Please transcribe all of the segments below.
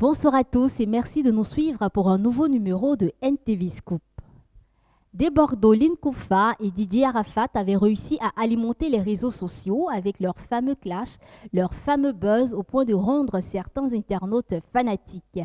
Bonsoir à tous et merci de nous suivre pour un nouveau numéro de NTV Scoop. Debordo Linkoufa et Didier Arafat avaient réussi à alimenter les réseaux sociaux avec leur fameux clash, leur fameux buzz au point de rendre certains internautes fanatiques.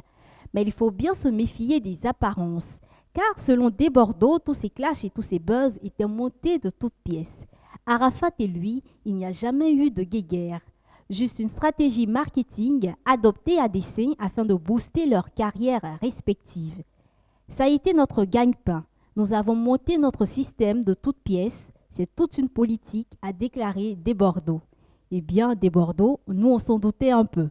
Mais il faut bien se méfier des apparences, car selon Debordo, tous ces clashs et tous ces buzz étaient montés de toutes pièces. Arafat et lui, il n'y a jamais eu de guéguerre. Juste une stratégie marketing adoptée à dessein afin de booster leurs carrières respectives. Ça a été notre gagne-pain. Nous avons monté notre système de toutes pièces. C'est toute une politique, a déclaré Debordo. Eh bien, Debordo, nous on s'en doutait un peu.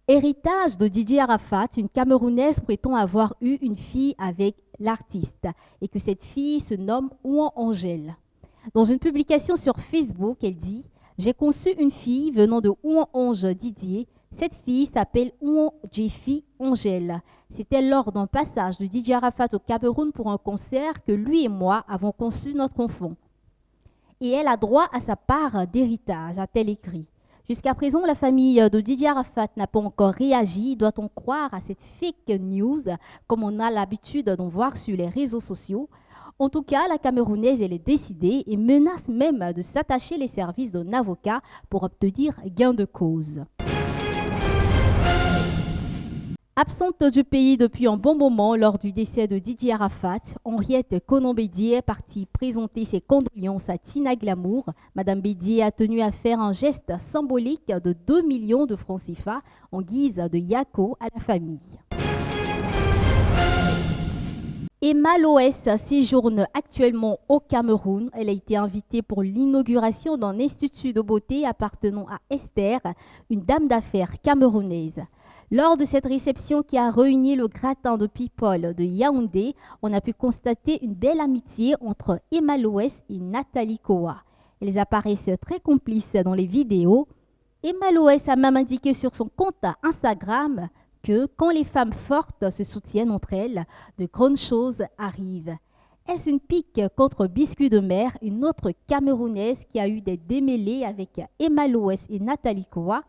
Héritage de Didier Arafat, une Camerounaise prétend avoir eu une fille avec l'artiste et que cette fille se nomme Ouan Angèle. Dans une publication sur Facebook, elle dit « J'ai conçu une fille venant de Ouan Ange Didier. Cette fille s'appelle Ouan Jefi Angèle. C'était lors d'un passage de Didier Arafat au Cameroun pour un concert que lui et moi avons conçu notre enfant. Et elle a droit à sa part d'héritage, a-t-elle écrit. Jusqu'à présent, la famille de Didier Arafat n'a pas encore réagi. Doit-on croire à cette fake news comme on a l'habitude d'en voir sur les réseaux sociaux? En tout cas, la Camerounaise, elle est décidée et menace même de s'attacher les services d'un avocat pour obtenir gain de cause. Absente du pays depuis un bon moment lors du décès de Didier Arafat, Henriette Konan-Bédier est partie présenter ses condoléances à Tina Glamour. Madame Bédier a tenu à faire un geste symbolique de 2 millions de francs CFA en guise de yako à la famille. Emma Loès séjourne actuellement au Cameroun. Elle a été invitée pour l'inauguration d'un institut de beauté appartenant à Esther, une dame d'affaires camerounaise. Lors de cette réception qui a réuni le gratin de people de Yaoundé, on a pu constater une belle amitié entre Emma Loès et Nathalie Koa. Elles apparaissent très complices dans les vidéos. Emma Loès a même indiqué sur son compte Instagram que quand les femmes fortes se soutiennent entre elles, de grandes choses arrivent. Est-ce une pique contre Biscuit de Mer, une autre Camerounaise qui a eu des démêlés avec Emma Loès et Nathalie Koa?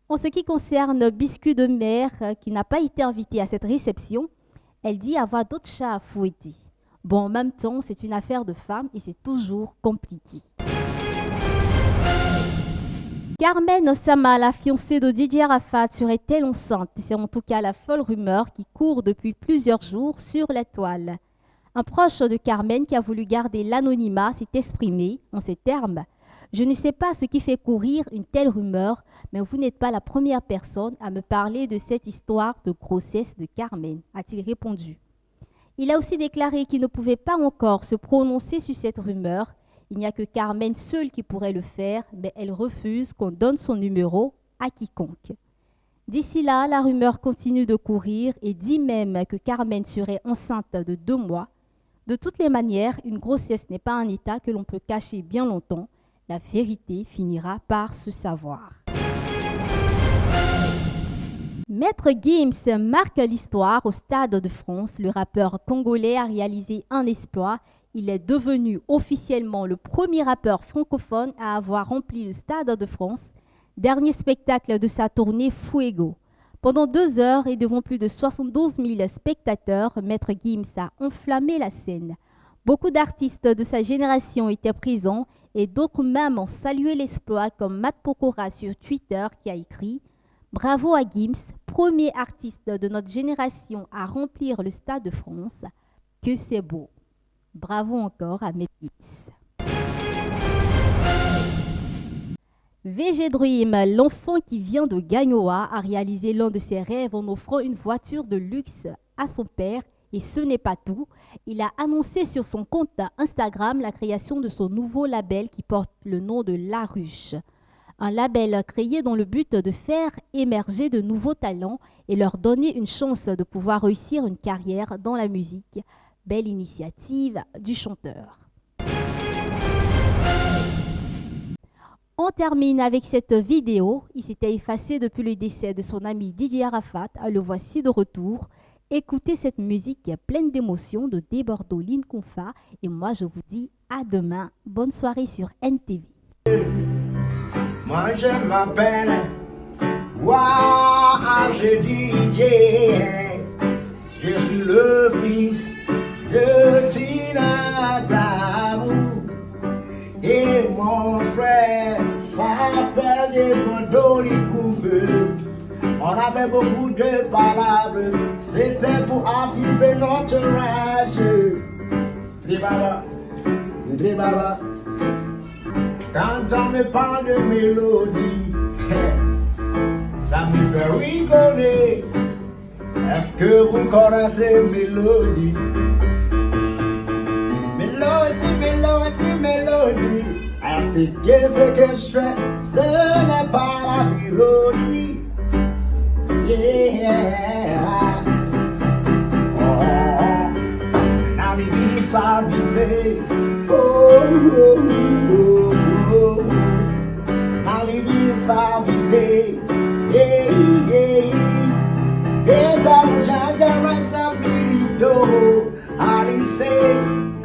En ce qui concerne Biscuit de Mer, qui n'a pas été invitée à cette réception, elle dit avoir d'autres chats à fouetter. Bon, en même temps, c'est une affaire de femmes et c'est toujours compliqué. Carmen Sama, la fiancée de Didier Arafat, serait-elle enceinte? C'est en tout cas la folle rumeur qui court depuis plusieurs jours sur la toile. Un proche de Carmen qui a voulu garder l'anonymat s'est exprimé en ces termes. Je ne sais pas ce qui fait courir une telle rumeur, mais vous n'êtes pas la première personne à me parler de cette histoire de grossesse de Carmen, a-t-il répondu. Il a aussi déclaré qu'il ne pouvait pas encore se prononcer sur cette rumeur. Il n'y a que Carmen seule qui pourrait le faire, mais elle refuse qu'on donne son numéro à quiconque. D'ici là, la rumeur continue de courir et dit même que Carmen serait enceinte de 2 mois. De toutes les manières, une grossesse n'est pas un état que l'on peut cacher bien longtemps. La vérité finira par se savoir. Maître Gims marque l'histoire au Stade de France. Le rappeur congolais a réalisé un exploit. Il est devenu officiellement le premier rappeur francophone à avoir rempli le Stade de France, dernier spectacle de sa tournée Fuego. Pendant 2 heures et devant plus de 72 000 spectateurs, Maître Gims a enflammé la scène. Beaucoup d'artistes de sa génération étaient présents et d'autres même ont salué l'exploit comme Matt Pokora sur Twitter qui a écrit « Bravo à Gims, premier artiste de notre génération à remplir le Stade de France. Que c'est beau !» Bravo encore à Maître Gims. VG Dream, l'enfant qui vient de Gagnoa, a réalisé l'un de ses rêves en offrant une voiture de luxe à son père. Et ce n'est pas tout. Il a annoncé sur son compte Instagram la création de son nouveau label qui porte le nom de La Ruche. Un label créé dans le but de faire émerger de nouveaux talents et leur donner une chance de pouvoir réussir une carrière dans la musique. Belle initiative du chanteur. On termine avec cette vidéo. Il s'était effacé depuis le décès de son ami Didier Arafat. Le voici de retour. Écoutez cette musique pleine d'émotions de Debordo Linkoufa. Et moi, je vous dis à demain. Bonne soirée sur NTV. Moi, je m'appelle Ouah, je DJ, je suis le fils de Tina Glamour. Et mon frère s'appelle Bodoni Koufeu. On a fait beaucoup de palabres, c'était pour activer notre rage. Dribaba, dribaba. Quand on me parle de mélodie, ça me fait rigoler. Est-ce que vous connaissez mélodie? Mélodie, mélodie, mélodie. Est-ce que je fais, ce n'est pas la mélodie. Yeah. Oh, now we be service. Oh, oh, oh, oh. Now we be service. Yeah, yeah. Yes, I'm judging myself in the door. I say.